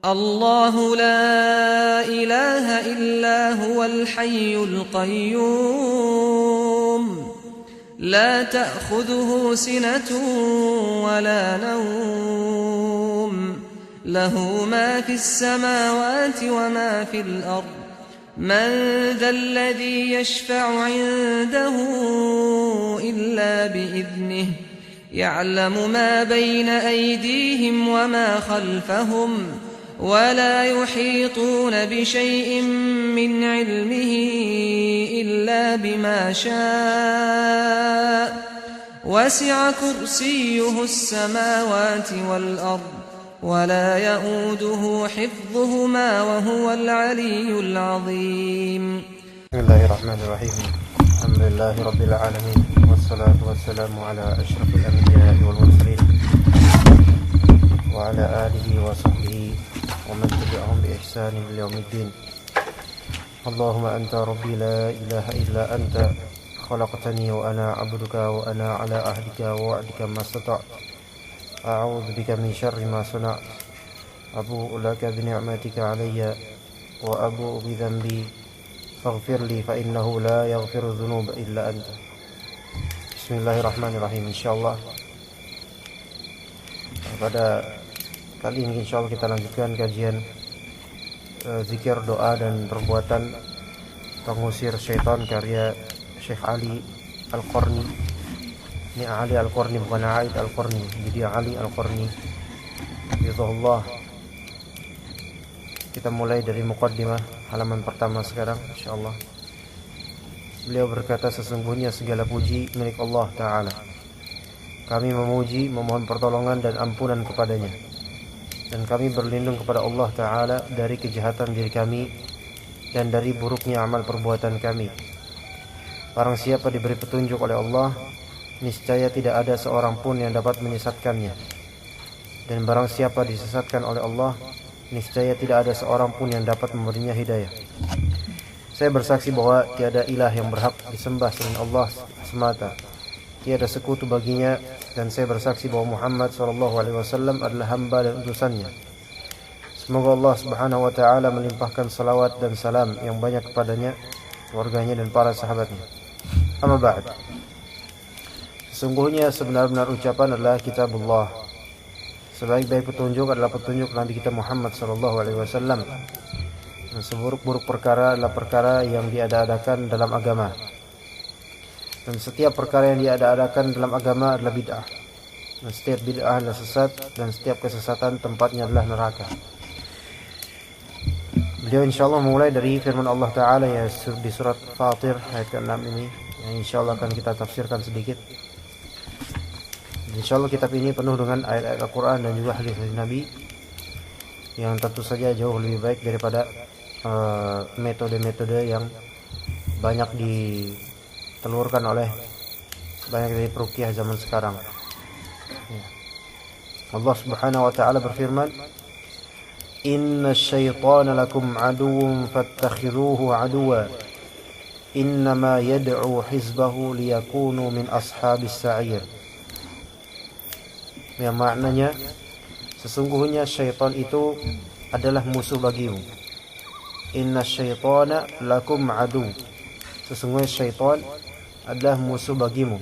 الله لا إله إلا هو الحي القيوم لا تأخذه سنة ولا نوم له ما في السماوات وما في الأرض من ذا الذي يشفع عنده إلا بإذنه يعلم ما بين أيديهم وما خلفهم ولا يحيطون بشيء من علمه إلا بما شاء وسع كرسيه السماوات والأرض ولا يؤوده حفظهما وهو العلي العظيم. بسم الله الرحمن الرحيم. الحمد لله رب العالمين والصلاة والسلام على أشرف الأنبياء والمرسلين وعلى آله وصحبه ومن تبعهم بإحسان إلى يوم الدين. اللهم أنت ربي لا إله إلا أنت خلقتني وأنا عبدك وأنا على عهدك ووعدك ما استطعت أعوذ بك من شر ما صنعت أبوء لك بنعمتك علي وأبوء بذنبي فاغفر لي فإنه لا يغفر الذنوب إلا أنت. Bismillahirrahmanirrahim. Insyaallah pada kali ini insyaallah kita lanjutkan kajian zikir, doa dan perbuatan pengusir syaitan karya Syekh Ali Al-Qarni. Ini Ali Al-Qarni bukan Aid Al-Qarni, jadi Ali Al-Qarni Hafizahullah. Kita mulai dari muqaddimah halaman pertama sekarang insyaallah. Beliau berkata, sesungguhnya segala puji milik Allah Ta'ala. Kami memuji, memohon pertolongan dan ampunan kepadanya. Dan kami berlindung kepada Allah Ta'ala dari kejahatan diri kami dan dari buruknya amal perbuatan kami. Barang siapa diberi petunjuk oleh Allah, niscaya tidak ada seorang pun yang dapat menyesatkannya. Dan barang siapa disesatkan oleh Allah, niscaya tidak ada seorang pun yang dapat memberinya hidayah. Saya bersaksi bahwa tiada ilah yang berhak disembah selain Allah semata. Tiada sekutu baginya, dan saya bersaksi bahwa Muhammad SAW adalah hamba dan utusannya. Semoga Allah Subhanahu wa taala melimpahkan salawat dan salam yang banyak kepadanya, keluarganya dan para sahabatnya. Amma ba'd. Sesungguhnya sebenar-benar ucapan adalah kitabullah. Sebaik-baik petunjuk adalah petunjuk Nabi kita Muhammad SAW. Dan seburuk-buruk perkara adalah perkara yang diada-adakan dalam agama. Dan setiap perkara yang diada-adakan dalam agama adalah bid'ah. Dan setiap bid'ah adalah sesat, dan setiap kesesatan tempatnya adalah neraka. Beliau insyaallah mulai dari firman Allah Ta'ala ya di surat Fatir ayat ke-6 ini, yang insyaallah akan kita tafsirkan sedikit. Insyaallah kitab ini penuh dengan ayat-ayat Al-Quran dan juga hadis-hadis Nabi yang tentu saja jauh lebih baik daripada metode-metode yang banyak ditelurkan oleh banyak dari peruqyah zaman sekarang. Allah Subhanahu wa taala berfirman, "Inna syaitana lakum aduwwun fattakhidhuhu aduwwa. Innama yad'u hizbahu liyakunu min ashabis sa'ir." Yang maknanya, sesungguhnya syaitan itu adalah musuh bagimu. Inna syaitana lakum adu. Sesungguhnya syaitan adalah musuh bagimu,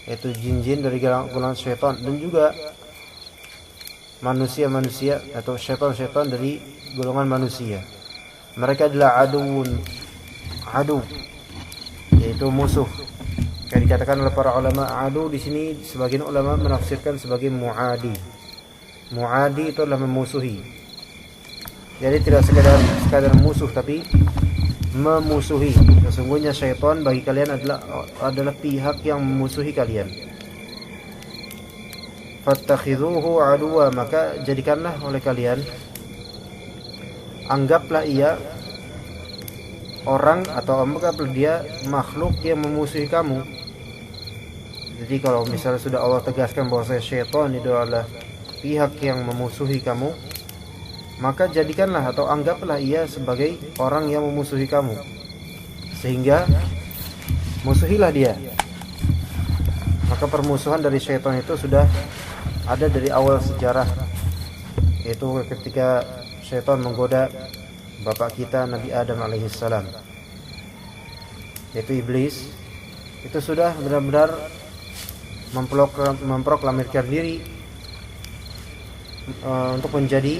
yaitu jin-jin dari golongan syaitan, dan juga manusia-manusia atau syaitan-syaitan dari golongan manusia. Mereka adalah adu, yaitu musuh. Yang dikatakan oleh para ulama adu di sini, sebagian ulama menafsirkan sebagai muadi. Muadi itu adalah memusuhi. Jadi tidak sekadar musuh, tapi memusuhi. Sesungguhnya syaitan bagi kalian adalah pihak yang memusuhi kalian. Fattakhidhuhu aduwa, maka jadikanlah oleh kalian, anggaplah ia orang, atau anggaplah dia makhluk yang memusuhi kamu. Jadi kalau misalnya sudah Allah tegaskan bahwa syaitan itu adalah pihak yang memusuhi kamu, maka jadikanlah atau anggaplah ia sebagai orang yang memusuhi kamu, sehingga musuhilah dia. Maka permusuhan dari syaitan itu sudah ada dari awal sejarah, yaitu ketika syaitan menggoda bapak kita Nabi Adam alaihissalam, yaitu iblis, itu sudah benar-benar memproklamirkan diri untuk menjadi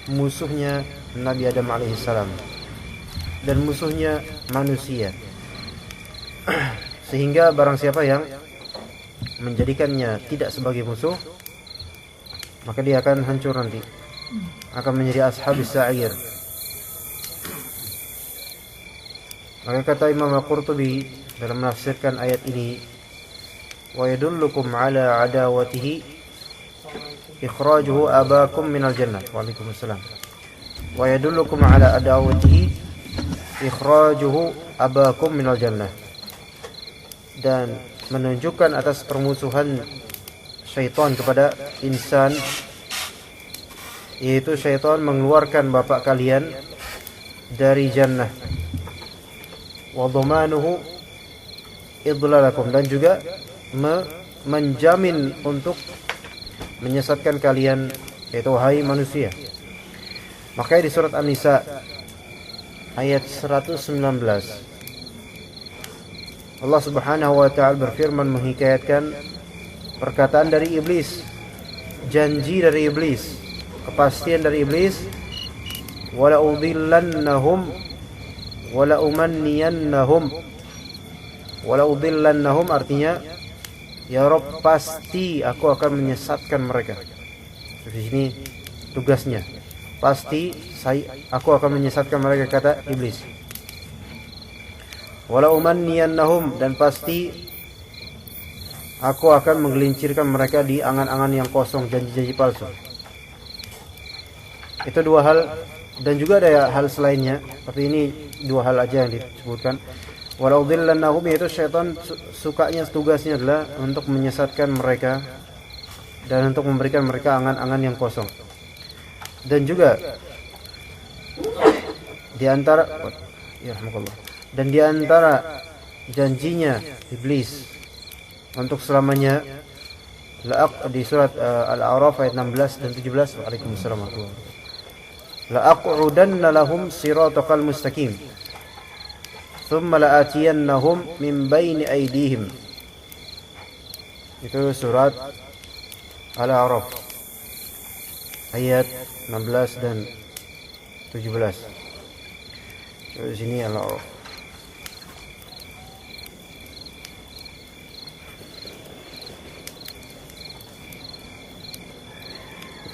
musuhnya Nabi Adam alaihissalam dan musuhnya manusia. Sehingga barang siapa yang menjadikannya tidak sebagai musuh, maka dia akan hancur nanti, akan menjadi ashabis sa'ir. Maka kata Imam Al-Qurtubi dalam menafsirkan ayat ini, wa yadullukum ala adawatihi ikhrajuhu abakum minal jannah. Waalaikumsalam. Wa yadullukum ala adawatihi ikhrajuhu abakum minal jannah. Dan menunjukkan atas permusuhan syaitan kepada insan, yaitu syaitan mengeluarkan bapak kalian dari jannah, wa dhamanuhu idlalakum, dan juga menjamin untuk menyesatkan kalian, yaitu wahai manusia. Makanya di surat An-Nisa ayat 119 Allah Subhanahu wa ta'ala berfirman menghikayatkan perkataan dari iblis, janji dari iblis, kepastian dari iblis, wala udhillannahum wala umanniyannahum. Wala udhillannahum artinya, ya Rabb, pasti aku akan menyesatkan mereka. Di sini tugasnya, pasti aku akan menyesatkan mereka, kata iblis. Wala umanniyannahum, dan pasti aku akan menggelincirkan mereka di angan-angan yang kosong, janji-janji palsu. Itu dua hal, dan juga ada hal selainnya, tapi ini dua hal aja yang disebutkan. Wala udhillannahum, yaitu syaitan sukanya, tugasnya adalah untuk menyesatkan mereka dan untuk memberikan mereka angan-angan yang kosong. Dan juga di antara dan di antara janjinya iblis untuk selamanya di surat Al-A'raf ayat 16 dan 17. Waalaikumsalam. La'aq'udanna lahum siratal mustaqim thumma la'atiyannahum min baini aydihim. Itu surat Al-A'raf ayat 16 dan 17. Di sini Al-A'raf.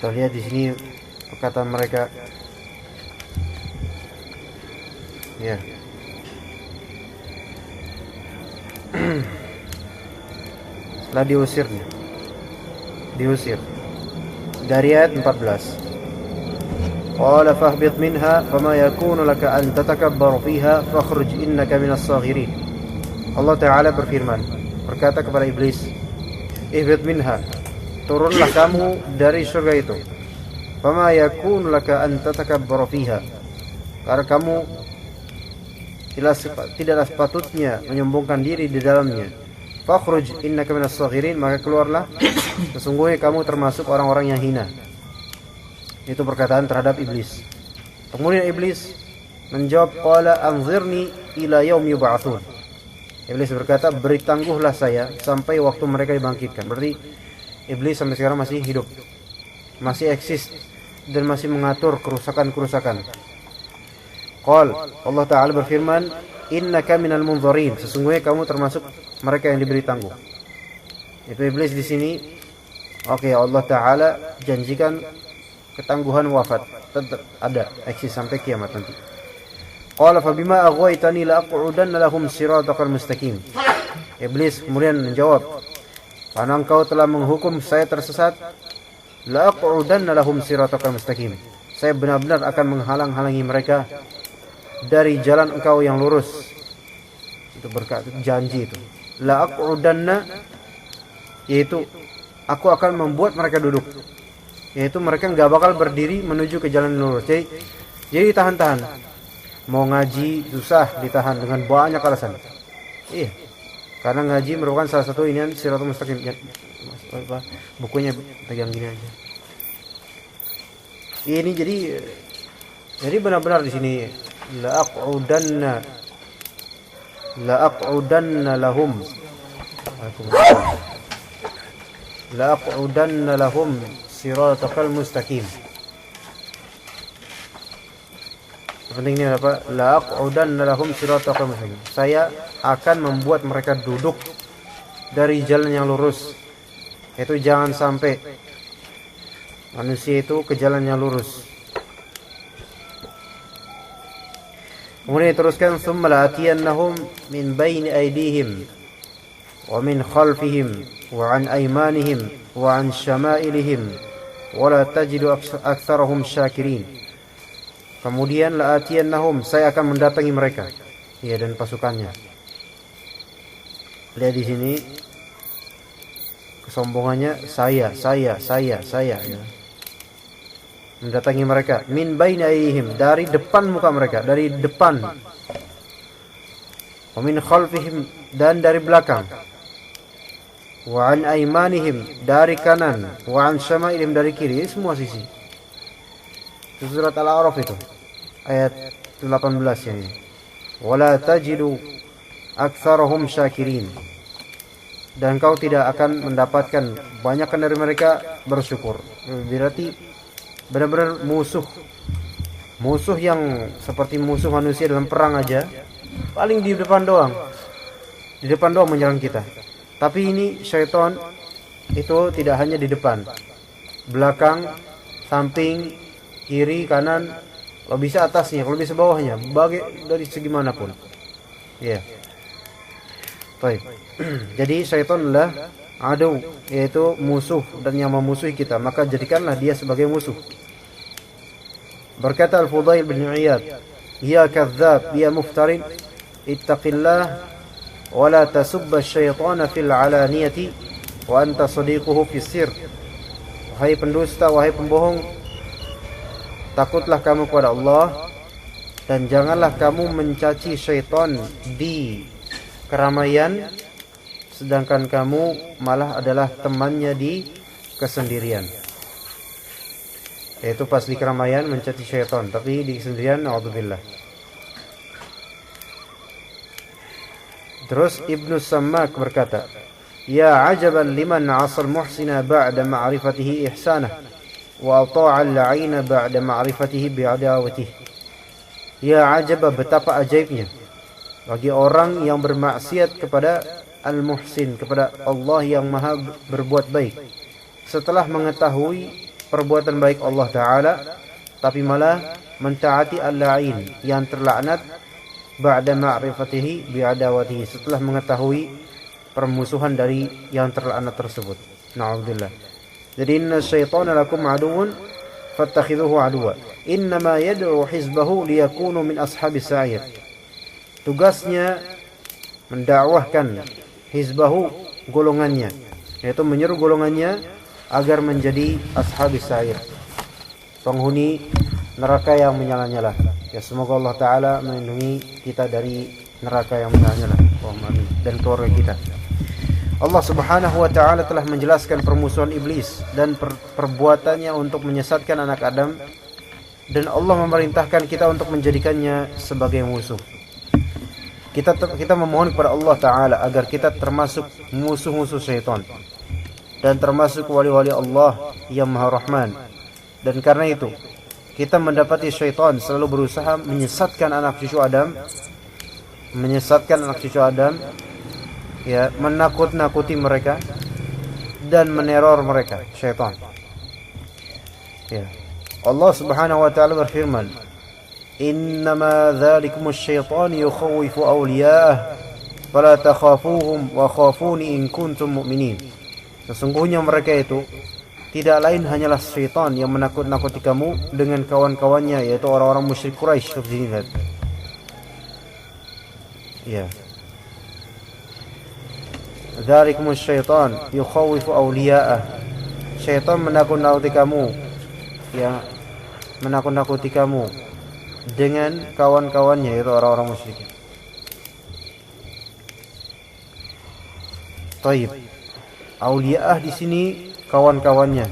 Kita lihat di sini perkataan mereka. Ya. Setelah diusir dari ayat 14. Qala fahbit minha fama yakunu laka an tatakabbar fiha fakhruj innaka minas saghirin. Allah Ta'ala berfirman, berkata kepada iblis, ihbit minha, turunlah kamu dari surga itu. Fama yakun laka an tatakabbar fiha, karena kamu tidaklah sepatutnya menyombongkan diri di dalamnya. Fakhruj innaka minas saghirin, maka keluarlah, sesungguhnya kamu termasuk orang-orang yang hina. Itu perkataan terhadap iblis. Kemudian iblis menjawab, qala anzirni ila yaum yub'atsun. Iblis berkata, beri tangguhlah saya sampai waktu mereka dibangkitkan. Berarti iblis sampai sekarang masih hidup, masih eksis, dan masih mengatur kerusakan-kerusakan. Qal, Allah Ta'ala berfirman, innaka minal munzarin, sesungguhnya kamu termasuk mereka yang diberi tangguh. Itu iblis di sini. Oke, Allah Ta'ala janjikan ketangguhan wafat, tetap ada, eksis sampai kiamat nanti. Qala fabima aghwaytani la'aq'udanna lahum siratal mustaqim. Iblis kemudian menjawab, karena engkau telah menghukum saya tersesat, la'aq'udanna lahum siratal mustaqim, saya benar-benar akan menghalang-halangi mereka dari jalan engkau yang lurus. Itu berkat janji itu. La'aq'udanna, yaitu aku akan membuat mereka duduk, yaitu mereka enggak bakal berdiri menuju ke jalan yang lurus. Jadi tahan-tahan. Mau ngaji susah ditahan dengan banyak alasan. Iya. Karena ngaji merupakan salah satu inian siratal mustaqim. Bukunya pegang gini aja. Ini jadi benar-benar di sini la'aqudanna lahum. La'aqudanna lahum siratal mustaqim. Pentingnya apa? La'aqudanna lahum siratal mustaqim. Saya akan membuat mereka duduk dari jalan yang lurus. Itu jangan sampai manusia itu ke jalan yang lurus. Kemudian diteruskan, "Tsumma la'atiyannahum min baini aydihim wa min khalfihim wa an aymanihim wa an syama'ilihim wa la tajidu aktsarahum syakirin." Kemudian la'atiyannahum, saya akan mendatangi mereka, ya, dan pasukannya. Lihat di sini kesombongannya, saya ya. Mendatangi mereka min baini aydihim, dari depan muka mereka, dari depan. Wa min khalfihim, dan dari belakang. Wa an aymanihim, dari kanan. Wa an syama'ilihim, dari kiri. Ini semua sisi. Itu surat Al-A'raf itu, ayat 18 ya ini. Wa la tajidu aktsarahum syakirin. Dan kau tidak akan mendapatkan banyakkan dari mereka bersyukur. Berarti benar-benar musuh yang seperti musuh manusia dalam perang aja, paling di depan doang menyerang kita. Tapi ini syaitan itu tidak hanya di depan, belakang, samping, kiri, kanan, kalau bisa atasnya, kalau bisa bawahnya, dari segi manapun. Ya. Baik. Jadi syaitan adalah adu, yaitu musuh dan yang memusuhi kita, maka jadikanlah dia sebagai musuh. Berkata Al-Fudail bin Iyad, "Ya kadzdzab, ya muftarin, ittaqillah wa la tasubba asy-syaitana fil 'alaniyati wa anta sadiquhu fis sir." Wahai pendusta, wahai pembohong, takutlah kamu kepada Allah dan janganlah kamu mencaci syaitan di keramaian, sedangkan kamu malah adalah temannya di kesendirian. Yaitu pas di keramaian mencaci syaitan, tapi di kesendirian na'udzubillah. Terus Ibnu Sammak berkata, "Ya ajaban liman 'asal muhsina ba'da ma'rifatihi ihsanah wa ata'a al-la'ina ba'da ma'rifatihi bi'adawatihi." Ya ajaba, betapa ajaibnya bagi orang yang bermaksiat kepada Al-Muhsin, kepada Allah yang Maha berbuat baik, setelah mengetahui perbuatan baik Allah Ta'ala, tapi malah mentaati al-la'in yang terlaknat, ba'da ma'rifatihi bi'adawatihi, setelah mengetahui permusuhan dari yang terlaknat tersebut. Na'udzubillah. Jadi inna syaitana lakum aduun fattakhidhuhu aduwa innama yad'u hizbahu liyakunu min ashabis sa'ir. Tugasnya mendakwahkan hizbahu, golongannya, yaitu menyeru golongannya agar menjadi ashabis sa'ir, penghuni neraka yang menyala-nyala. Ya, semoga Allah Ta'ala melindungi kita dari neraka yang menyala-nyala, amin, dan keluarga kita. Allah Subhanahu wa Ta'ala telah menjelaskan permusuhan iblis dan perbuatannya untuk menyesatkan anak Adam, dan Allah memerintahkan kita untuk menjadikannya sebagai musuh. Kita memohon kepada Allah Ta'ala agar kita termasuk musuh-musuh syaitan dan termasuk wali-wali Allah yang Maha Rahman. Dan karena itu kita mendapati syaitan selalu berusaha menyesatkan anak cucu Adam, ya, menakut-nakuti mereka dan meneror mereka, syaitan. Ya. Allah Subhanahu wa Ta'ala berfirman, "Innama dzalikumus syaitan yukhawifu awliya'ah fala takhafuhum wa khafuni in kuntum mu'minin." Sesungguhnya mereka itu tidak lain hanyalah syaitan yang menakut-nakuti kamu dengan kawan-kawannya, yaitu orang-orang musyrik Quraisy. Ya. Dzalikumus syaitan yukhawifu awliya'ah. Syaitan menakut-nakuti kamu, ya, menakut-nakuti kamu dengan kawan-kawannya, yaitu orang-orang musyrik. Taib. Auliyah di sini kawan-kawannya.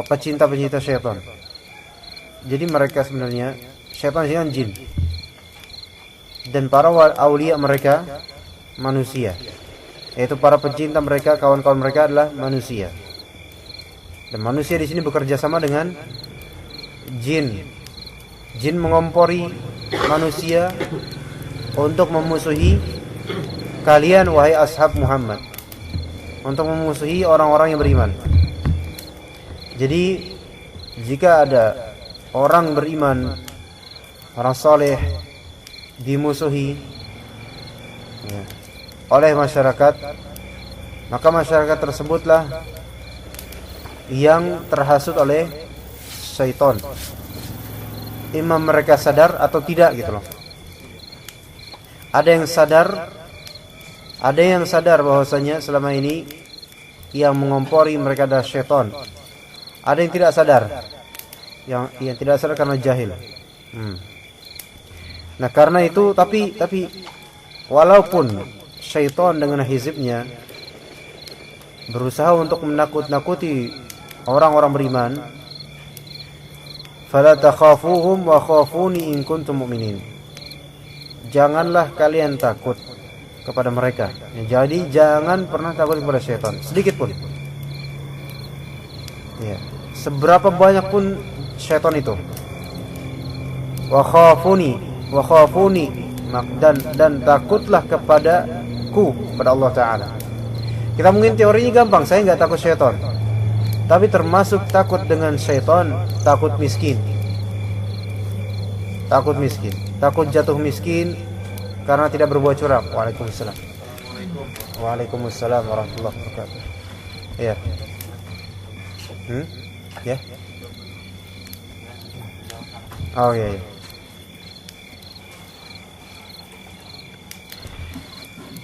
pecinta-pecinta syaitan. Jadi mereka sebenarnya syaitan dengan jin. Dan para aulia mereka manusia. Yaitu para pecinta mereka, kawan-kawan mereka adalah manusia. Dan manusia di sini bekerja sama dengan jin. Jin mengompori manusia untuk memusuhi kalian wahai ashab Muhammad. Untuk memusuhi orang-orang yang beriman. Jadi jika ada orang beriman, orang soleh dimusuhi oleh masyarakat, maka masyarakat tersebutlah yang terhasut oleh syaitan. Imam mereka sadar atau tidak gitu loh. Ada yang sadar bahwasanya selama ini yang mengompori mereka adalah syaitan. Ada yang tidak sadar. Yang tidak sadar karena jahil. Nah, karena itu tapi walaupun syaitan dengan hizibnya berusaha untuk menakut-nakuti orang-orang beriman, fala takhafuhum wa khafuni in kuntum mu'minin. Janganlah kalian takut kepada mereka. Jadi jangan pernah takut kepada syaitan sedikit pun. Ya, seberapa banyak pun syaitan itu. Wa khafuni dan takutlah kepadaku, kepada Allah Ta'ala. Kita mungkin teorinya gampang, saya enggak takut syaitan. Tapi termasuk takut dengan syaitan, takut miskin. Takut jatuh miskin karena tidak berbuat curang. Waalaikumsalam. Waalaikumsalam warahmatullahi wabarakatuh. Ya. Ya. Oh iya.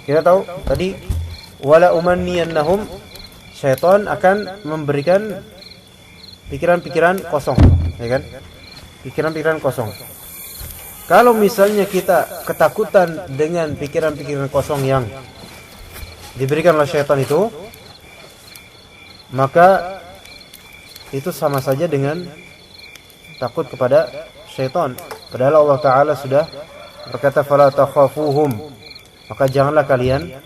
Kita tahu tadi wala umanniyannahum, syaitan akan memberikan pikiran-pikiran kosong, ya kan? Pikiran-pikiran kosong. Kalau misalnya kita ketakutan dengan pikiran-pikiran kosong yang diberikan oleh syaitan itu, maka itu sama saja dengan takut kepada syaitan. Padahal Allah Ta'ala sudah berkata fala takhafuhum, maka janganlah kalian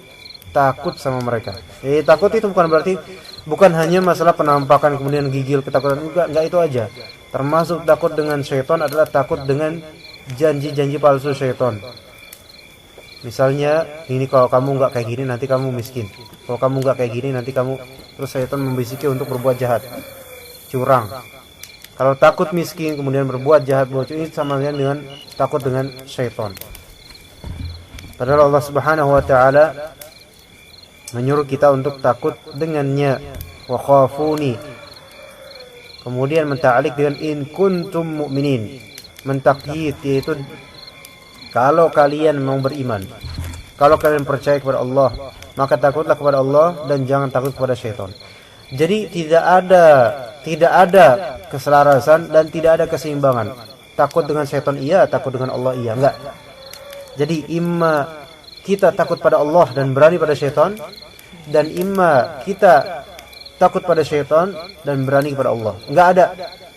takut sama mereka. Takut itu bukan hanya masalah penampakan kemudian gigil ketakutan, enggak itu aja. Termasuk takut dengan syaitan adalah takut dengan janji-janji palsu syaitan. Misalnya, ini kalau kamu enggak kayak gini nanti kamu miskin. Kalau kamu enggak kayak gini nanti kamu, terus syaitan membisiki untuk berbuat jahat, curang. Kalau takut miskin kemudian berbuat jahat, ini sama dengan takut dengan syaitan. Padahal Allah Subhanahu wa Ta'ala menyuruh kita untuk takut dengannya. Wa khafuni. Kemudian menta'alik dengan in kuntum mu'minin. Mentakyid, yaitu kalau kalian mau beriman, kalau kalian percaya kepada Allah, maka takutlah kepada Allah dan jangan takut kepada syaitan. Jadi tidak ada keselarasan dan tidak ada keseimbangan. Takut dengan syaitan iya, takut dengan Allah iya, enggak. Jadi imma kita takut pada Allah dan berani pada syaitan, dan imma kita takut pada syaitan dan berani kepada Allah. Enggak ada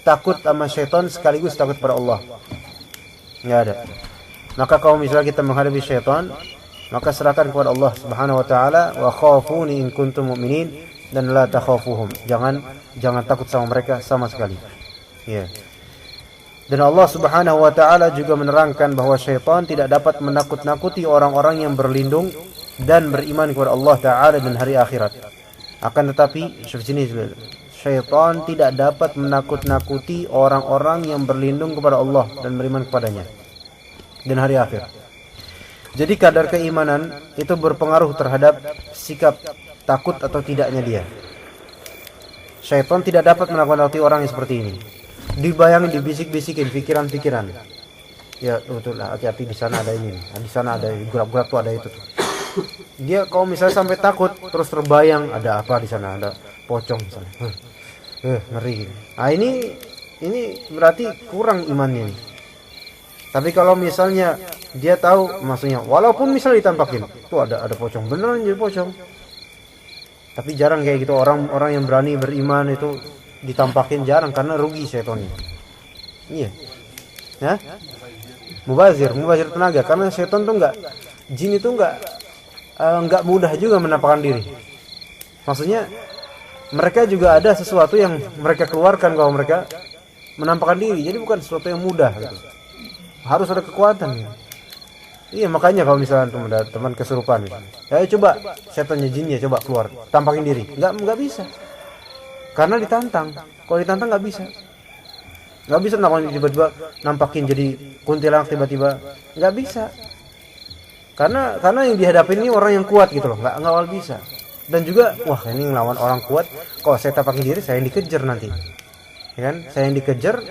takut sama syaitan sekaligus takut pada Allah. Enggak ada. Maka kalau misalnya kita menghadapi syaitan, maka serahkan kepada Allah Subhanahu wa Ta'ala. Wa khafuni in kuntum mu'minin, dan la takhafuhum. Jangan takut sama mereka sama sekali. Ya. Dan Allah Subhanahu wa Ta'ala juga menerangkan bahwa syaitan tidak dapat menakut-nakuti orang-orang yang berlindung dan beriman kepada Allah Ta'ala dan hari akhirat. Akan tetapi, syaitan tidak dapat menakut-nakuti orang-orang yang berlindung kepada Allah dan beriman kepadanya dan hari akhir. Jadi kadar keimanan itu berpengaruh terhadap sikap takut atau tidaknya dia. Syaitan tidak dapat menakut-nakuti orang yang seperti ini. Dibayangin, dibisik-bisikin pikiran-pikiran. Ya betul lah, hati-hati di sana ada ini, di sana ada gerak-gerak tuh, ada itu tuh. Dia kalau misalnya sampai takut terus terbayang ada apa di sana, ada pocong misalnya. Ngeri. Nah ini berarti kurang imannya nih. Tapi kalau misalnya dia tahu, maksudnya walaupun misalnya ditampakin, tuh ada pocong, beneran jadi pocong. Tapi jarang kayak gitu orang yang berani beriman itu ditampakin jarang karena rugi syaitonnya. Iya. Ya? Mubazir tenaga karena syaitan tuh jin itu enggak mudah juga menampakkan diri. Maksudnya mereka juga ada sesuatu yang mereka keluarkan kalau mereka menampakkan diri. Jadi bukan sesuatu yang mudah gitu. Harus ada kekuatan gitu. Iya, makanya kalau misalnya teman kesurupan gitu. Ya coba setannya jinnya coba keluar, tampakin diri. Enggak bisa. Karena ditantang. Kalau ditantang enggak bisa. Enggak bisa tiba-tiba nampakin jadi kuntilanak tiba-tiba. Enggak bisa. Karena yang dihadapin ini orang yang kuat gitu loh. Enggak awal bisa. Dan juga wah ini ngelawan orang kuat, kalau saya tampakin diri saya yang dikejar nanti. Ya kan? Saya yang dikejar,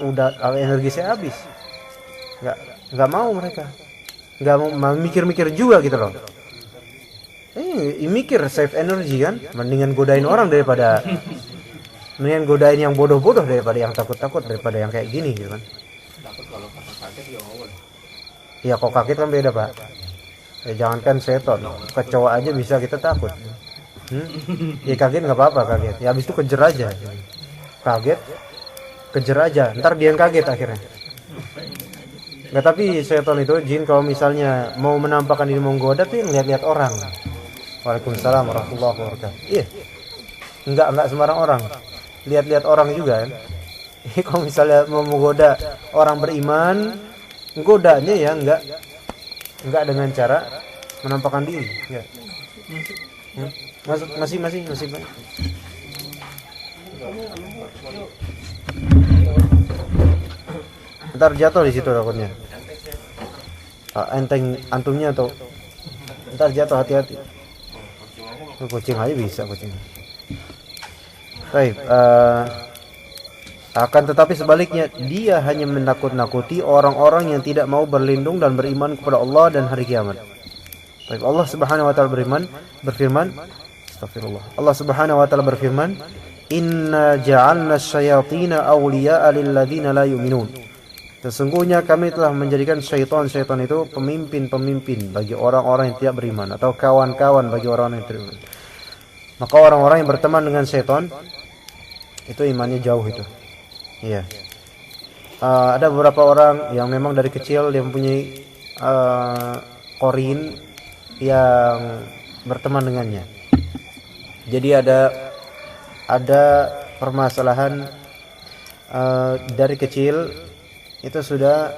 udah energi saya habis. Enggak mau mereka. Enggak mau mikir-mikir juga gitu loh. Mikir save energi kan, mendingan godain orang daripada mendingan godain yang bodoh-bodoh daripada yang takut-takut, daripada yang kayak gini gitu kan. Takut kalau kaget ya awal. Iya, kok kaget kan beda, Pak. Jangankan seton, kecoa aja bisa kita takut. Ya kaget nggak apa-apa kaget. Ya habis itu kejar aja. Kaget, kejar aja. Ntar dia yang kaget akhirnya. Nggak, tapi seton itu jin kalau misalnya mau menampakkan diri menggoda tuh lihat-lihat orang. Waalaikumsalam warahmatullahi wabarakatuh. Iya. Enggak sembarang orang. Lihat-lihat orang juga kan. Kalau misalnya mau menggoda orang beriman, godanya ya enggak dengan cara menampakkan diri, ya. Masih Pak. Ntar jatuh di situ takutnya. Enteng antumnya tuh. Ntar jatuh, hati-hati. Kucing aja bisa kucing. Baik, akan tetapi sebaliknya dia hanya menakut-nakuti orang-orang yang tidak mau berlindung dan beriman kepada Allah dan hari kiamat. Baik, Allah Subhanahu wa taala berfirman, astagfirullah. Allah Subhanahu wa taala berfirman, "Inna ja'alna asyayatina awliya'a lil ladzina la yu'minun." Sesungguhnya kami telah menjadikan syaitan itu pemimpin bagi orang-orang yang tidak beriman atau kawan-kawan bagi orang-orang yang tidak beriman. Maka orang-orang yang berteman dengan syaitan itu imannya jauh itu. Iya. Ada beberapa orang yang memang dari kecil dia mempunyai korin yang berteman dengannya. Jadi ada permasalahan dari kecil itu sudah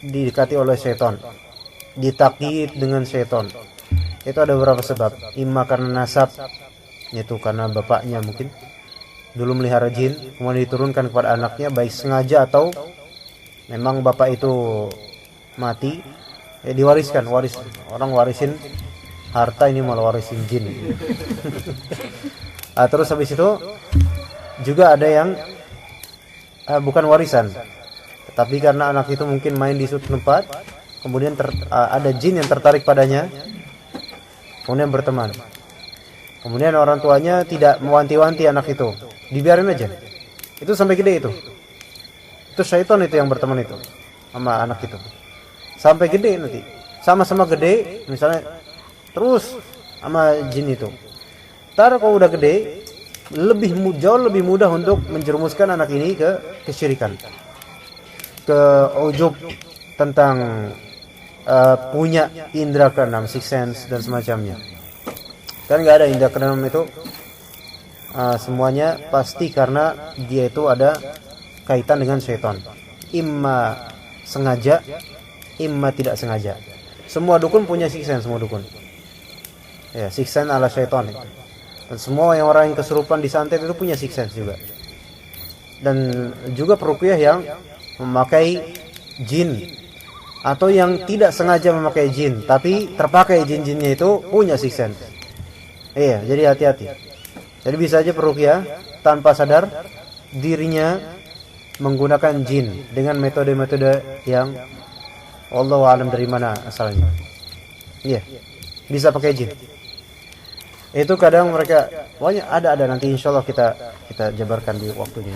didekati oleh setan, ditaklid dengan setan. Itu ada beberapa sebab. Imma karena nasab, yaitu karena bapaknya mungkin dulu melihara jin, kemudian diturunkan kepada anaknya, baik sengaja atau memang bapak itu mati, diwariskan. Orang warisin harta, ini malah warisin jin. Terus habis itu juga ada yang bukan warisan, tetapi karena anak itu mungkin main di suatu tempat, kemudian ada jin yang tertarik padanya, kemudian berteman. Kemudian orang tuanya tidak mewanti-wanti anak itu, dibiarin aja. Itu sampai gede itu. Itu syaitan itu yang berteman itu sama anak itu. Sampai gede nanti. Sama-sama gede, misalnya terus sama jin itu. Ntar kalau udah gede, jauh lebih mudah untuk menjerumuskan anak ini ke kesyirikan. Ke ujub tentang punya indera keenam, six sense dan semacamnya. Kan nggak ada indera keenam itu, semuanya pasti karena dia itu ada kaitan dengan syaitan. Imma sengaja, imma tidak sengaja. Semua dukun punya six sense, semua dukun. Ya, six sense ala syaitan. Dan semua orang yang kesurupan disantet itu punya six sense juga. Dan juga peruqyah yang memakai jin atau yang tidak sengaja memakai jin tapi terpakai jin-jinnya itu punya six sense. Iya, jadi hati-hati. Jadi bisa aja peruqyah tanpa sadar dirinya menggunakan jin dengan metode-metode yang wallahu a'lam dari mana asalnya. Iya, bisa pakai jin. Itu kadang mereka banyak ada nanti insyaallah kita jabarkan di waktunya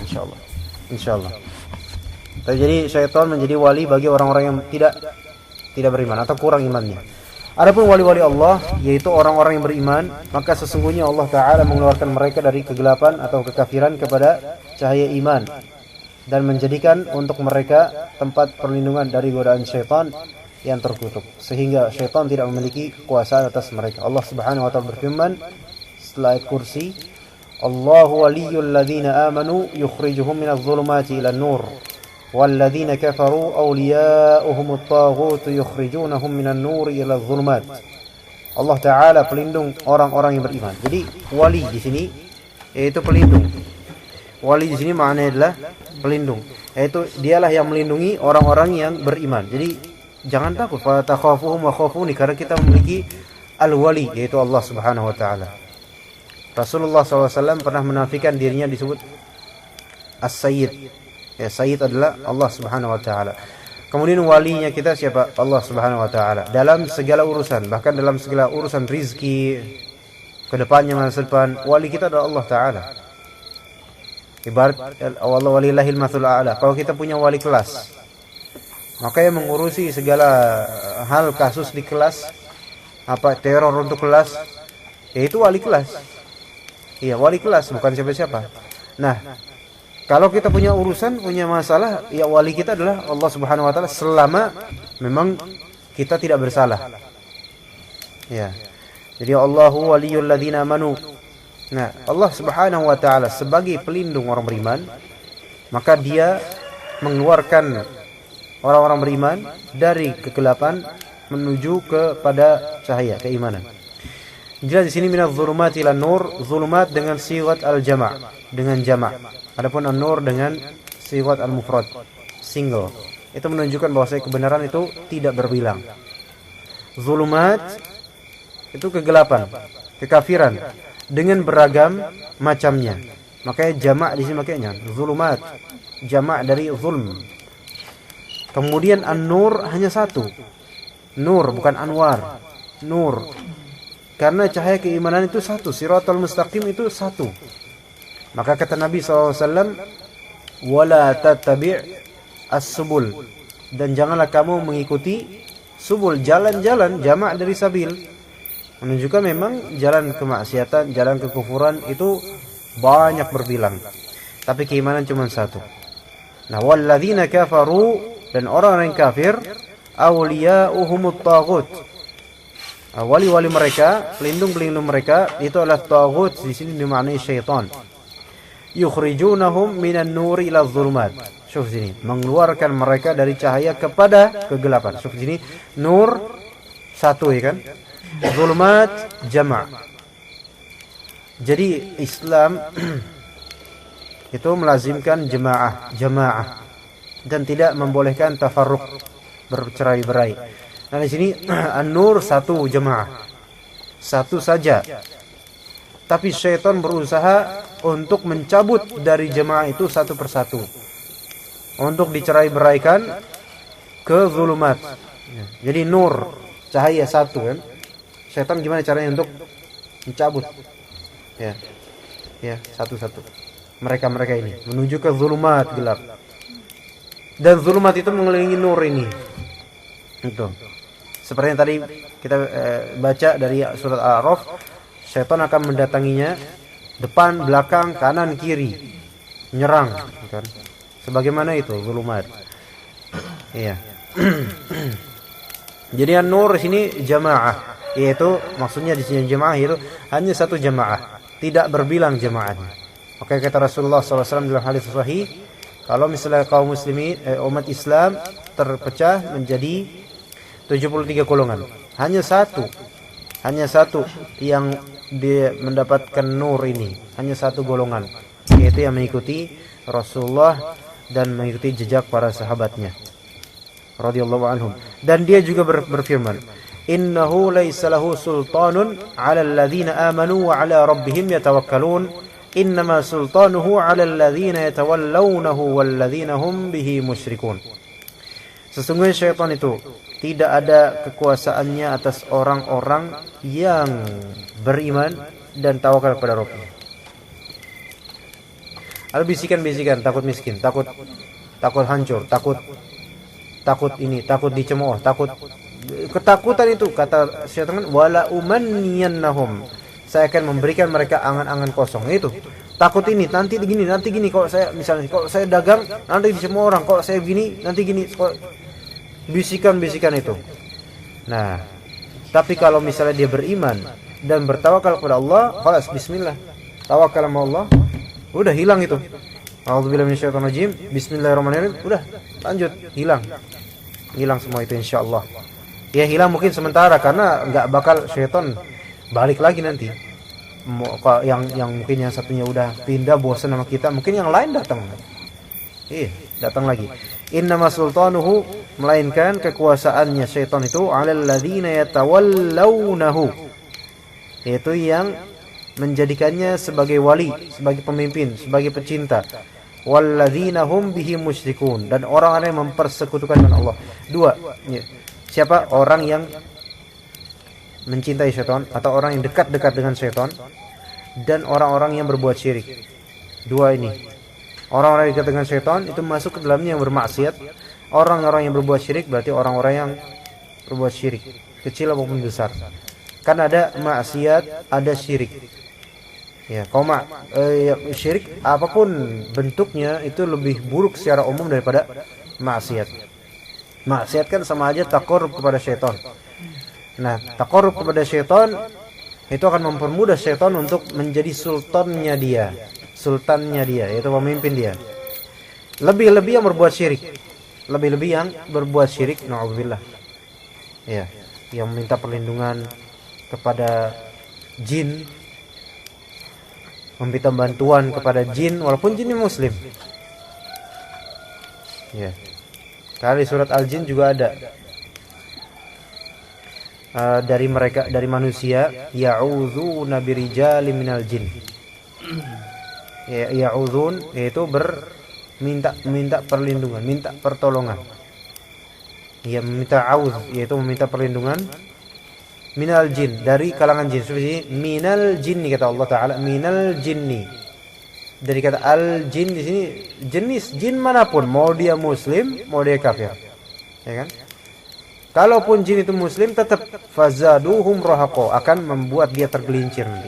insyaallah. Jadi syaitan menjadi wali bagi orang-orang yang tidak beriman atau kurang imannya. Adapun wali-wali Allah, yaitu orang-orang yang beriman, maka sesungguhnya Allah Ta'ala mengeluarkan mereka dari kegelapan atau kekafiran kepada cahaya iman, dan menjadikan untuk mereka tempat perlindungan dari godaan syaitan yang terkutuk, sehingga syaitan tidak memiliki kekuasaan atas mereka. Allah Subhanahu wa Ta'ala berfirman setelah ayat kursi, Allahu waliyul ladzina amanu yukhrijuhum minadh dhulumati ilan nur walladzina kafaru awliya'uhumut taghutu yukhrijunahum minan nuri ilal dhulumat. Allah Ta'ala pelindung orang-orang yang beriman. Jadi wali di sini yaitu pelindung. Wali di sini maknanya adalah pelindung, yaitu dialah yang melindungi orang-orang yang beriman. Jadi jangan takut, fa takhafuhum wa khafuni, karena kita memiliki al-wali yaitu Allah Subhanahu wa Ta'ala. Rasulullah SAW pernah menafikan dirinya disebut as-sayyid. Ya, sayyid adalah Allah Subhanahu wa Ta'ala. Kemudian walinya kita siapa? Allah Subhanahu wa Ta'ala. Dalam segala urusan, bahkan dalam segala urusan rizki, kedepannya masa depan, wali kita adalah Allah Ta'ala. Ibarat Allah walillahil matsul a'la. Kalau kita punya wali kelas, maka yang mengurusi segala hal kasus di kelas, apa teror untuk kelas, yaitu wali kelas. Iya, wali kelas, bukan siapa-siapa. Nah, kalau kita punya urusan, punya masalah, ya wali kita adalah Allah Subhanahu wa Ta'ala, selama memang kita tidak bersalah. Ya. Jadi Allahu waliyul ladzina amanu. Nah, Allah Subhanahu wa Ta'ala sebagai pelindung orang beriman, maka dia mengeluarkan orang-orang beriman dari kegelapan menuju kepada cahaya keimanan. Jelas di sini minadz dzulumati ilan nur, zulumat dengan sigat al-jama', dengan jama'. Adapun an-nur dengan sigat al-mufrad, single. Itu menunjukkan bahwa kebenaran itu tidak berbilang. Zulumat itu kegelapan, kekafiran dengan beragam macamnya. Makanya jama' di sini makanya zulumat, jama' dari zulm. Kemudian an-nur hanya satu. Nur bukan anwar. Nur. Karena cahaya keimanan itu satu, siratal mustaqim itu satu. Maka kata Nabi SAW, wala tattabi' as-subul, dan janganlah kamu mengikuti subul, jalan-jalan, jamak dari sabil, menunjukkan memang jalan kemaksiatan, jalan kekufuran itu banyak berbilang, tapi keimanan cuma satu. Nah, walladzina kafaru, dan orang-orang yang kafir, awliya'uhumut taghut, wali-wali mereka, pelindung-pelindung mereka itu adalah taghut, di sini dimaknai syaitan. Yukhrijunahum minan nuri ila dhulumat. Syuf sini, mengeluarkan mereka dari cahaya kepada kegelapan. Syuf sini, nur satu ya kan? Dhulumat jama'. Jadi Islam itu melazimkan jamaah dan tidak membolehkan tafarruq, bercerai-berai. Nah di sini an-nur satu jamaah, satu saja. Tapi syaitan berusaha untuk mencabut dari jemaah itu satu persatu, untuk dicerai-beraikan ke zulumat. Jadi nur, cahaya satu kan. Syaitan gimana caranya untuk mencabut? Ya, satu-satu. Mereka ini menuju ke zulumat gelap. Dan zulumat itu mengelilingi nur ini. Itu. Seperti yang tadi kita baca dari surat Al-A'raf, syaitan akan mendatanginya depan, belakang, kanan, kiri, menyerang, kan? Sebagaimana itu zulumat. Iya. Jadi an-nur sini jamaah, yaitu maksudnya di sini jamaah itu hanya satu jamaah, tidak berbilang jamaahnya. Oke, kata Rasulullah SAW dalam hadis sahih, kalau misalnya kaum muslimin, umat Islam terpecah menjadi 73 golongan, hanya satu yang dia mendapatkan nur ini, hanya satu golongan, yaitu yang mengikuti Rasulullah dan mengikuti jejak para sahabatnya radhiyallahu anhum. Dan dia juga berfirman, innahu laisa lahu sultanun 'alal ladzina amanu wa 'ala rabbihim yatawakkalun, innama sultanuhu 'alal ladzina yatawallawnahu wal ladzina hum bihi musyrikun. Sesungguhnya syaitan itu tidak ada kekuasaannya atas orang-orang yang beriman dan tawakal kepada Rabbnya. Ada bisikan-bisikan, takut miskin, takut hancur, takut ini, takut dicemooh, takut Ketakutan itu kata syaitan, wala umanniyannahum, saya akan memberikan mereka angan-angan kosong. Itu takut ini, nanti gini, kalau saya misalnya kalau saya dagang nanti di semua orang, kalau saya gini nanti gini, bisikan-bisikan itu. Nah, tapi kalau misalnya dia beriman dan bertawakal kepada Allah, khalas, bismillah, tawakal sama Allah, udah hilang itu. A'udzubillahi minasyaitonirrajim, bismillahirrahmanirrahim, udah lanjut, hilang semua itu insyaallah. Ya hilang mungkin sementara karena nggak bakal syaitan balik lagi nanti. Yang mungkin yang satunya udah pindah, bosan sama kita, mungkin yang lain datang. Datang lagi. Innama sultanuhu, melainkan kekuasaannya syaitan itu, 'alal ladzina yatawallawnahu, yaitu yang menjadikannya sebagai wali, sebagai pemimpin, sebagai pecinta. Walladzina hum bihi musyrikun, dan orang-orang yang mempersekutukan dengan Allah. Dua, siapa? Orang yang mencintai syaitan atau orang yang dekat-dekat dengan syaitan, dan orang-orang yang berbuat syirik. Dua ini, orang-orang yang dekat dengan syaitan itu masuk ke dalamnya yang bermaksiat. Orang-orang yang berbuat syirik berarti orang-orang yang berbuat syirik, kecil maupun besar. Kan ada maksiat, ada syirik. Ya, syirik apapun bentuknya itu lebih buruk secara umum daripada maksiat. Maksiat kan sama aja taqarrub kepada syaitan. Nah, taqarrub kepada syaitan itu akan mempermudah syaitan untuk menjadi sultannya dia, yaitu pemimpin dia. Lebih-lebih yang berbuat syirik, na'udzubillah. Ya, yang minta perlindungan kepada jin, meminta bantuan kepada jin walaupun jinnya muslim. Ya. Kali surat Al-Jin juga ada. Dari manusia, ya'udzuna birijalin minal jin. Ya'udzun yaitu minta perlindungan, minta pertolongan. Ya, meminta auz yaitu meminta perlindungan minal jin, dari kalangan jin. Seperti minal jinni kata Allah Taala, minal jinni. Dari kata al jin di sini jenis jin manapun, mau dia muslim, mau dia kafir. Ya kan? Kalaupun jin itu muslim, tetap fazaduhum rahaqo, akan membuat dia tergelincir nanti.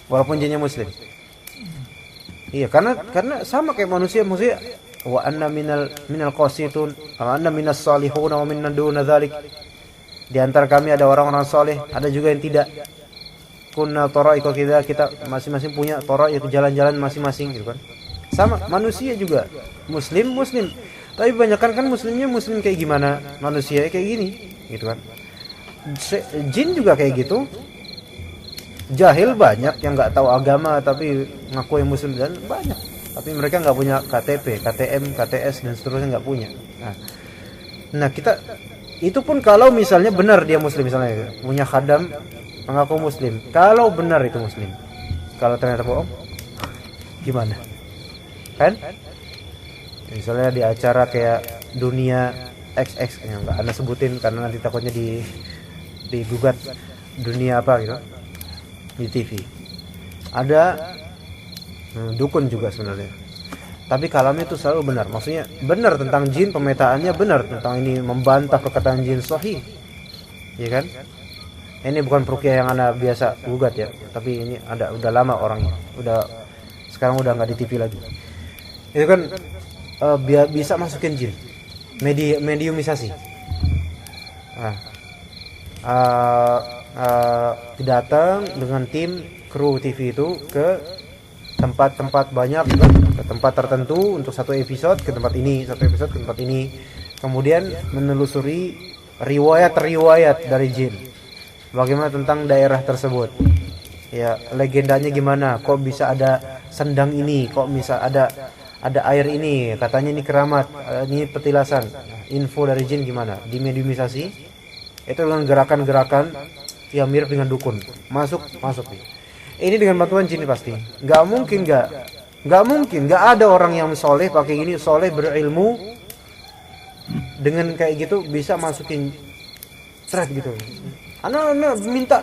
Walaupun jinnya muslim. Iya, karena sama kayak manusia. Wa anna minal qasitun, wa anna minas salihun, wa minna duna dzalik. Di antara kami ada orang-orang soleh, ada juga yang tidak. Kunna tara'iqa kita masing-masing punya tara'iq, jalan-jalan masing-masing gitu kan. Sama manusia juga, muslim. Tapi kebanyakan kan muslimnya muslim kayak gimana? Manusia kayak gini, gitu kan. Jin juga kayak gitu. Jahil banyak yang nggak tahu agama tapi ngaku yang muslim, dan banyak. Tapi mereka nggak punya KTP, KTM, KTS dan seterusnya nggak punya. Nah kita itu pun kalau misalnya benar dia muslim, misalnya punya khadam mengaku muslim, kalau benar itu muslim. Kalau ternyata bohong, gimana? Kan? Misalnya di acara kayak dunia XX, yang nggak Anda sebutin karena nanti takutnya digugat dunia apa gitu di TV. Ada dukun juga sebenarnya. Tapi kalamnya itu selalu benar. Maksudnya benar tentang jin, pemetaannya benar tentang ini, membantah perkataan jin sahih. Ya kan? Ini bukan peruqyah yang Anda biasa gugat ya, tapi ini udah lama orangnya. Sekarang udah nggak di TV lagi. Itu kan bisa masukin jin. Mediumisasi. Datang dengan tim kru TV itu ke tempat-tempat banyak, ke tempat tertentu untuk satu episode, ke tempat ini, satu episode ke tempat ini. Kemudian menelusuri riwayat dari jin. Bagaimana tentang daerah tersebut? Ya, legendanya gimana? Kok bisa ada sendang ini? Kok bisa ada air ini? Katanya ini keramat, ini petilasan. Info dari jin gimana? Dimediumisasi. Itu dengan gerakan-gerakan yang mirip dengan dukun. Masuk nih. Ini dengan bantuan jin pasti. Nggak mungkin nggak ada orang yang soleh pakai gini, soleh berilmu dengan kayak gitu bisa masukin thread gitu. Anak minta,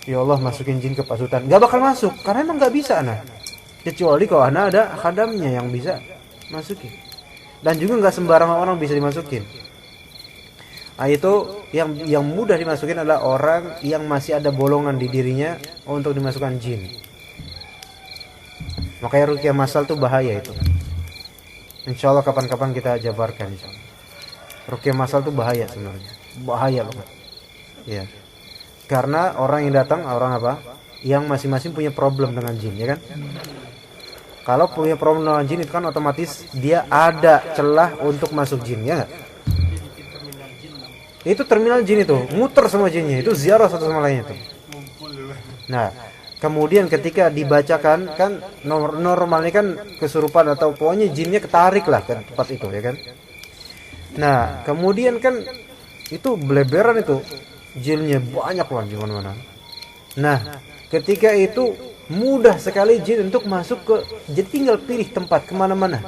ya Allah masukin jin ke pasutan, nggak bakal masuk karena emang nggak bisa anak. Kecuali kalau anak ada khadamnya yang bisa masukin. Dan juga nggak sembarangan orang bisa dimasukin. Nah, itu yang mudah dimasukin adalah orang yang masih ada bolongan di dirinya untuk dimasukkan jin. Makanya ruqyah masal itu bahaya itu. Insya Allah kapan-kapan kita jabarkan. Ruqyah masal itu bahaya sebenarnya, bahaya banget. Ya, karena orang yang datang orang apa? Yang masing-masing punya problem dengan jin, ya kan? Kalau punya problem dengan jin itu kan otomatis dia ada celah untuk masuk jin, ya nggak? Itu terminal jin itu, muter semua jinnya, itu ziarah satu sama lainnya itu. Nah, kemudian ketika dibacakan kan normalnya kan kesurupan atau pokoknya jinnya ketarik lah ke tempat itu, ya kan? Nah, kemudian kan itu beleberan itu, jinnya banyak lah di mana-mana. Nah, ketika itu mudah sekali jin untuk masuk ke, jadi tinggal pilih tempat kemana-mana.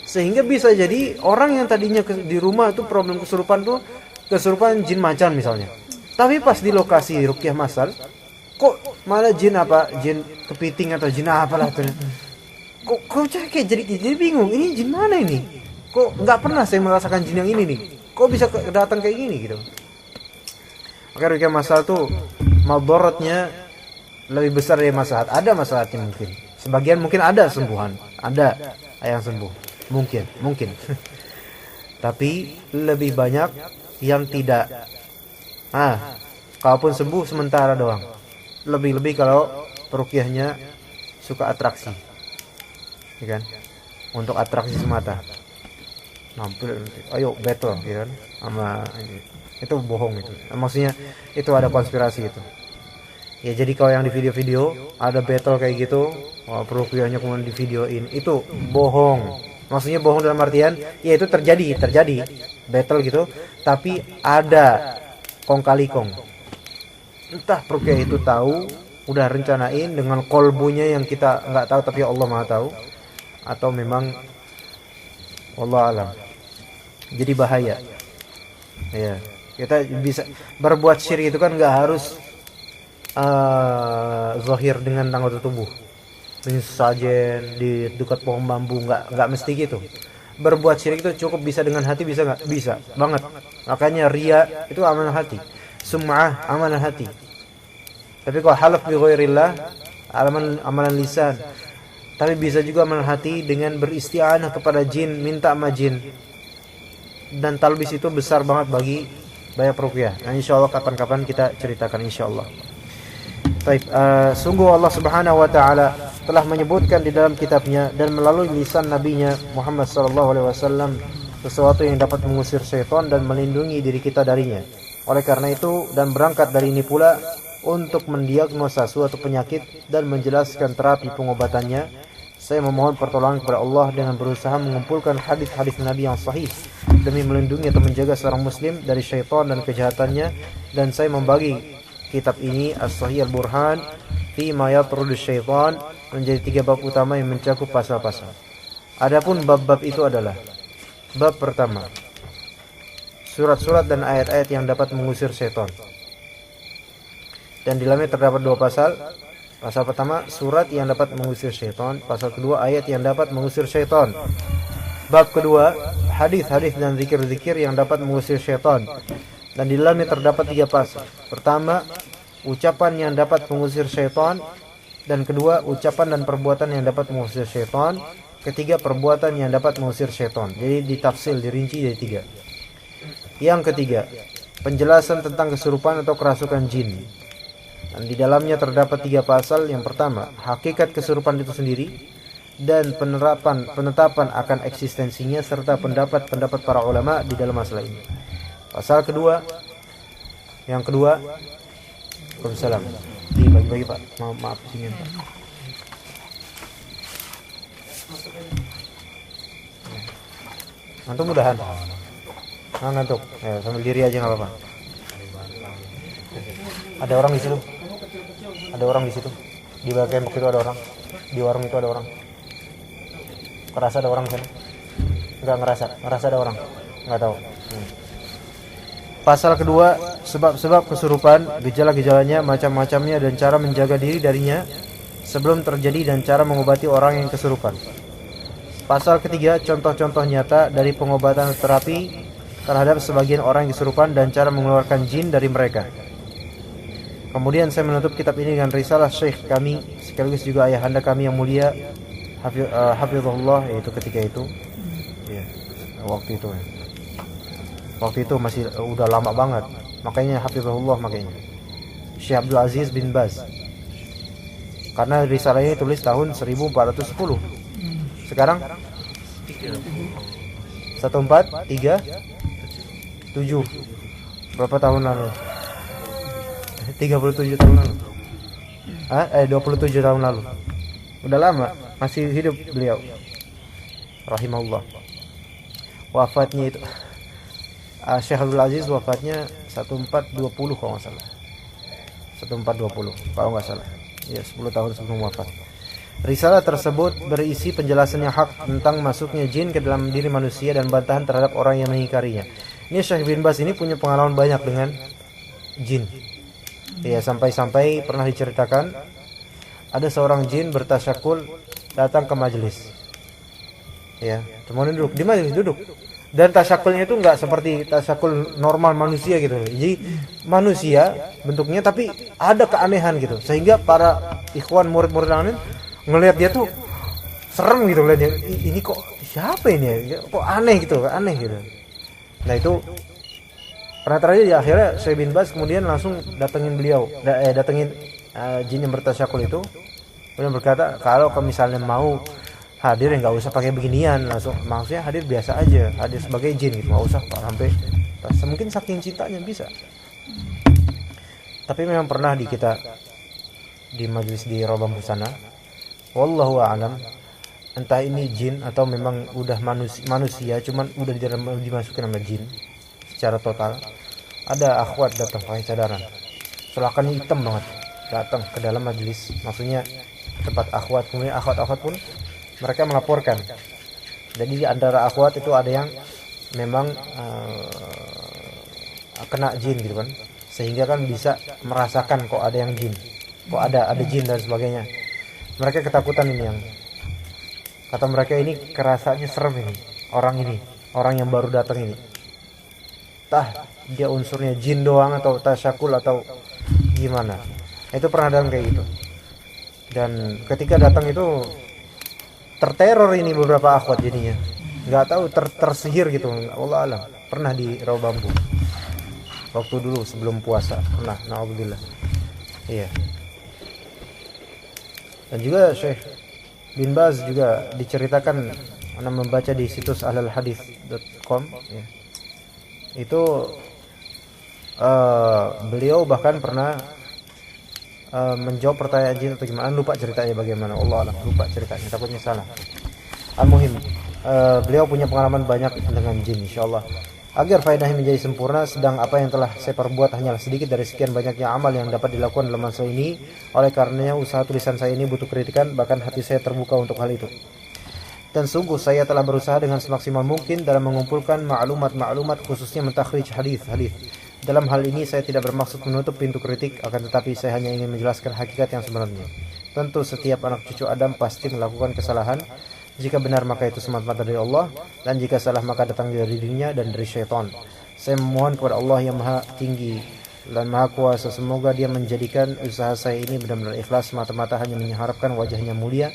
Sehingga bisa jadi orang yang tadinya di rumah itu problem kesurupan tuh kesurupan jin macan misalnya. Tapi pas di lokasi ruqyah masal, kok malah jin apa? Jin kepiting atau jin apalah tuh. Kok kayak jadi bingung. Ini jin mana ini? Kok nggak pernah saya merasakan jin yang ini nih? Kok bisa datang kayak gini gitu? Maka ruqyah masal tuh madharatnya lebih besar dari maslahat. Ada maslahatnya mungkin. Sebagian mungkin ada sembuhan, ada yang sembuh. Mungkin. Tapi lebih banyak yang tidak. Kalaupun sembuh sementara doang. Lebih-lebih kalau ruqyahnya suka atraksi. Ya kan? Untuk atraksi semata. Mampir, ayo battle gitu kan. Sama itu bohong itu. Maksudnya itu ada konspirasi itu. Ya jadi kalau yang di video-video ada battle kayak gitu, ruqyahnya kemudian di videoin, itu bohong. Maksudnya bohong dalam artian ya itu terjadi battle gitu, tapi ada kong kali kong. Entah ruqyah itu tahu, udah rencanain dengan kolbunya yang kita nggak tahu tapi Allah Maha tahu, atau memang wallahu alam. Jadi bahaya. Ya, kita bisa berbuat syirik itu kan nggak harus zahir dengan anggota tubuh. Sajen di dekat pohon bambu, nggak mesti gitu. Berbuat syirik itu cukup bisa dengan hati, bisa nggak? Bisa banget. Makanya riya itu amalan hati, sum'ah amalan hati. Tapi kalau halaf bi ghairillah amalan lisan. Tapi bisa juga amalan hati dengan beristi'anah kepada jin, minta sama jin. Dan talbis itu besar banget bagi banyak ruqyah. Nah, insyaallah kapan-kapan kita ceritakan insyaallah. Baik, sungguh Allah Subhanahu wa taala telah menyebutkan di dalam kitabnya dan melalui lisan nabinya Muhammad sallallahu alaihi wasallam sesuatu yang dapat mengusir syaitan dan melindungi diri kita darinya. Oleh karena itu dan berangkat dari ini pula untuk mendiagnosa suatu penyakit dan menjelaskan terapi pengobatannya, saya memohon pertolongan kepada Allah dengan berusaha mengumpulkan hadis-hadis Nabi yang sahih demi melindungi atau menjaga seorang muslim dari syaitan dan kejahatannya, dan saya membagi kitab ini As-Sahih Al-Burhan fi ma yatrud syaitan menjadi 3 bab utama yang mencakup pasal-pasal. Adapun bab-bab itu adalah bab pertama, surat-surat dan ayat-ayat yang dapat mengusir syaitan. Dan di dalamnya terdapat 2 pasal. Pasal pertama, surat yang dapat mengusir syaitan. Pasal kedua, ayat yang dapat mengusir syaitan. Bab kedua, hadis-hadis dan zikir-zikir yang dapat mengusir syaitan. Dan di dalamnya terdapat 3 pasal. Pertama, ucapan yang dapat mengusir syaitan. Dan kedua, ucapan dan perbuatan yang dapat mengusir syaitan. Ketiga, perbuatan yang dapat mengusir syaitan. Jadi ditafsil, dirinci jadi 3. Yang ketiga, penjelasan tentang kesurupan atau kerasukan jin. Dan di dalamnya terdapat 3 pasal. Yang pertama, hakikat kesurupan itu sendiri dan penetapan akan eksistensinya serta pendapat-pendapat para ulama di dalam masalah ini. Pasal kedua, yang kedua, Waalaikumsalam. Dibagi-bagi Pak. Maaf sini Pak. Antum mudahan. Ngantuk. Ya, sambil diri aja enggak apa-apa. Ada orang di situ. Ada orang di situ. Di bagian itu ada orang. Di warung itu ada orang. Ngerasa ada orang di sana? Enggak ngerasa. Ngerasa ada orang. Enggak tahu. Pasal kedua, sebab-sebab kesurupan, gejala-gejalanya, macam-macamnya dan cara menjaga diri darinya sebelum terjadi dan cara mengobati orang yang kesurupan. Pasal ketiga, contoh-contoh nyata dari pengobatan terapi terhadap sebagian orang yang kesurupan dan cara mengeluarkan jin dari mereka. Kemudian saya menutup kitab ini dengan risalah Syekh kami sekaligus juga ayahanda kami yang mulia hafizahullah, yaitu ketika itu ya, waktu itu masih udah lama banget, makanya hafizahullah, makanya Syekh Abdul Aziz bin Baz, karena risalahnya tulis tahun 1410. Sekarang 1437, berapa tahun lalu? 37 tahun lalu. 27 tahun lalu. Udah lama, masih hidup beliau. Rahimahullah. Wafatnya itu Syekh Abdul Aziz wafatnya 1420 kalau enggak salah. 1420 kalau enggak salah. Ya, 10 tahun sebelum wafat. Risalah tersebut berisi penjelasan yang hak tentang masuknya jin ke dalam diri manusia dan bantahan terhadap orang yang mengingkarinya. Ini Syekh bin Baz ini punya pengalaman banyak dengan jin. Ya, sampai-sampai pernah diceritakan ada seorang jin bertasyakul datang ke majelis. Ya, teman duduk di majelis duduk. Dan tasyakulnya itu enggak seperti tasyakul normal manusia gitu. Jadi manusia bentuknya tapi ada keanehan gitu. Sehingga para ikhwan murid-murid lain ngelihat dia tuh serem gitu, lihat dia, ini kok siapa ini ya? Kok aneh gitu, aneh gitu. Nah itu pernah terjadi ya, akhirnya Syekh bin Baz kemudian langsung datengin beliau, datengin jin yang bertasyakul itu. Kemudian berkata, kalau misalnya mau hadir ya nggak usah pakai beginian, langsung maksudnya hadir biasa aja, hadir sebagai jin gitu, nggak usah sampai mungkin saking cintanya bisa. Tapi memang pernah kita di majelis di Rawa Bambu sana, wallahu a'lam, entah ini jin atau memang udah manusia cuman udah dimasukin sama jin secara total. Ada akhwat datang pakai cadaran, selakannya hitam banget, datang ke dalam majelis, maksudnya tempat akhwat. Kemudian akhwat pun mereka melaporkan. Jadi di antara akhwat itu ada yang memang kena jin gitu kan, sehingga kan bisa merasakan kok ada yang jin, kok ada jin dan sebagainya. Mereka ketakutan ini, yang kata mereka ini kerasanya serem ini, orang yang baru datang ini. Tah dia unsurnya jin doang atau tasyakul atau gimana. Itu pernah dalam kayak gitu. Dan ketika datang itu terteror ini beberapa akhwat jadinya. Enggak tahu tersihir gitu. Allah alam. Pernah di Rawa Bambu. Waktu dulu sebelum puasa pernah, na'udzubillah. Iya. Dan juga Syekh bin Baz juga diceritakan, Anda membaca di situs ahlalhadith.com ya. Itu beliau bahkan pernah menjawab pertanyaan jin atau gimana, lupa ceritanya bagaimana, Allah alam, lupa ceritanya, takutnya salah. Al-muhim, beliau punya pengalaman banyak dengan jin, insyaallah. Agar faedahnya menjadi sempurna, sedang apa yang telah saya perbuat hanyalah sedikit dari sekian banyaknya amal yang dapat dilakukan dalam masa ini. Oleh karenanya usaha tulisan saya ini butuh kritikan, bahkan hati saya terbuka untuk hal itu. Dan sungguh saya telah berusaha dengan semaksimal mungkin dalam mengumpulkan maklumat khususnya mentakhrij hadis. Dalam hal ini saya tidak bermaksud menutup pintu kritik, akan tetapi saya hanya ingin menjelaskan hakikat yang sebenarnya. Tentu setiap anak cucu Adam pasti melakukan kesalahan. Jika benar maka itu semata-mata dari Allah, dan jika salah maka datang dari dirinya dan dari syaitan. Saya memohon kepada Allah yang maha tinggi dan maha kuasa, semoga dia menjadikan usaha saya ini benar-benar ikhlas semata-mata hanya mengharapkan wajahnya mulia,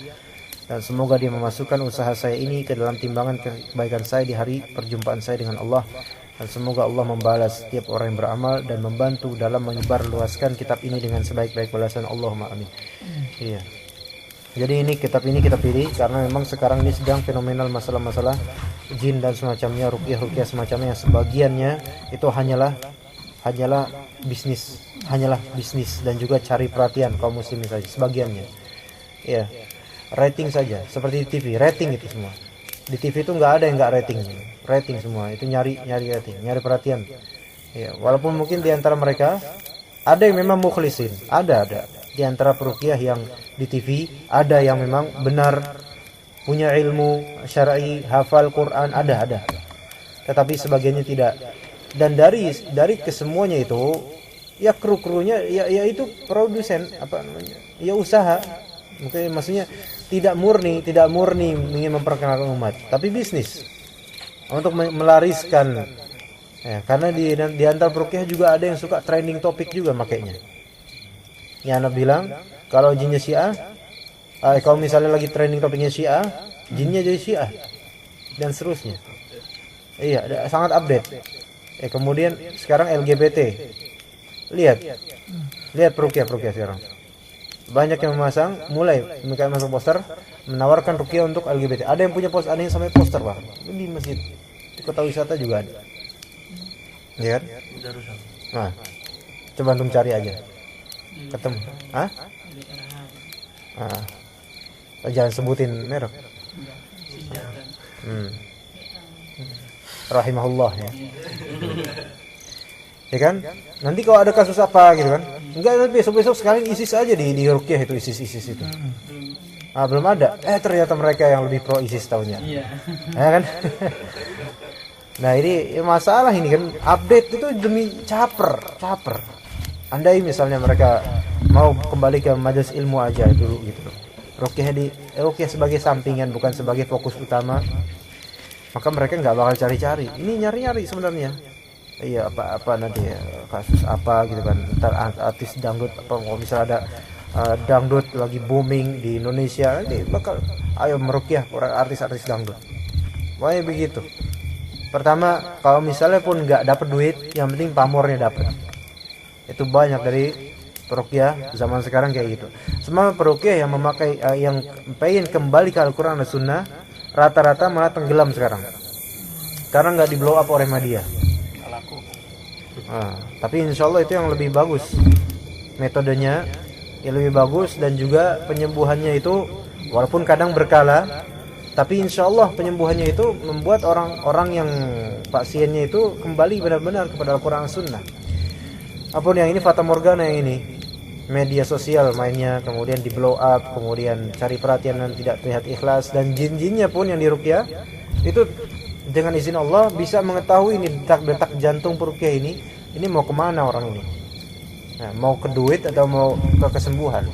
dan semoga dia memasukkan usaha saya ini ke dalam timbangan kebaikan saya di hari perjumpaan saya dengan Allah. Dan semoga Allah membalas setiap orang yang beramal dan membantu dalam menyebarluaskan kitab ini dengan sebaik-baik balasan. Allahumma amin. Iya. Jadi ini kitab pilih karena memang sekarang ini sedang fenomenal masalah-masalah jin dan semacamnya, ruqyah semacamnya, yang sebagiannya itu hanyalah bisnis dan juga cari perhatian kaum muslimin saja sebagiannya. Ya, rating saja, seperti di TV, rating itu semua. Di TV itu nggak ada yang nggak rating semua, itu nyari rating, nyari perhatian. Ya, walaupun mungkin di antara mereka ada yang memang mukhlisin, ada di antara peruqyah yang di TV, ada yang memang benar punya ilmu syar'i, hafal Quran, ada. Tetapi sebagiannya tidak. Dan dari kesemuanya itu, ya kru-krunya ya itu produsen, ya usaha. Mungkin maksudnya tidak murni ingin memperkenalkan umat, tapi bisnis untuk melariskan Ya, karena di antara peruqyah juga ada yang suka trending topik juga makainya. Ya, Anda bilang kalau jinnya Syiah, kalau misalnya lagi trending topiknya Syiah, jinnya jadi Syiah dan seterusnya. Iya, sangat update. Kemudian sekarang LGBT. Lihat peruqyah sekarang. Banyak yang memasang, mulai mereka masuk poster menawarkan ruqyah untuk LGBT. Ada yang punya poster, ada yang sampai poster, Pak. Di masjid, di kota wisata juga ada. Ya kan? Nah, coba antum cari aja. Ketemu. Hah? Jangan sebutin merek. Rahimahullah ya. Ya kan? Nanti kalau ada kasus apa gitu kan? Enggak, besok-besok sekalian ISIS aja di ruqyah itu ISIS itu. Belum ada. Ternyata mereka yang lebih pro ISIS tahunya. Iya. Ya kan? Nah, ini masalah ini kan, update itu demi caper. Andai misalnya mereka mau kembali ke majelis ilmu aja dulu gitu loh. Ruqyah sebagai sampingan, bukan sebagai fokus utama. Maka mereka nggak bakal cari-cari. Ini nyari-nyari sebenarnya. Iya, apa nanti ya, kasus apa gitu kan. Ntar artis dangdut apa, kalau misalnya ada dangdut lagi booming di Indonesia, nanti bakal ayo meruqyah orang artis dangdut. Pokoknya begitu. Pertama, kalau misalnya pun nggak dapat duit, yang penting pamornya dapat. Itu banyak dari peruqyah zaman sekarang kayak gitu. Semua peruqyah yang memakai yang pengen kembali ke Al-Quran dan Sunnah, rata-rata malah tenggelam sekarang. Karena nggak di blow up oleh media. Tapi insya Allah itu yang lebih bagus. Metodenya yang lebih bagus, dan juga penyembuhannya itu walaupun kadang berkala, tapi insya Allah penyembuhannya itu membuat orang-orang yang pasiennya itu kembali benar-benar kepada Al-Quran Sunnah. Apapun yang ini fata morgana, yang ini media sosial mainnya, kemudian di blow up, kemudian cari perhatian dan tidak terlihat ikhlas. Dan jin-jinnya pun yang diruqyah itu dengan izin Allah bisa mengetahui ini detak-detak jantung peruqyah ini mau kemana orang ini. Nah, mau ke duit atau mau ke kesembuhan?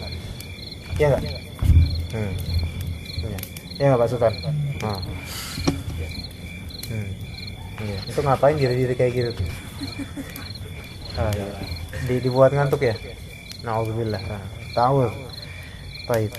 Ya enggak? Ya enggak Pak Sultan? Ya. Itu ngapain diri-diri kayak gitu tuh? Dibuat ngantuk ya? Nauzubillah. Tahu. Baik.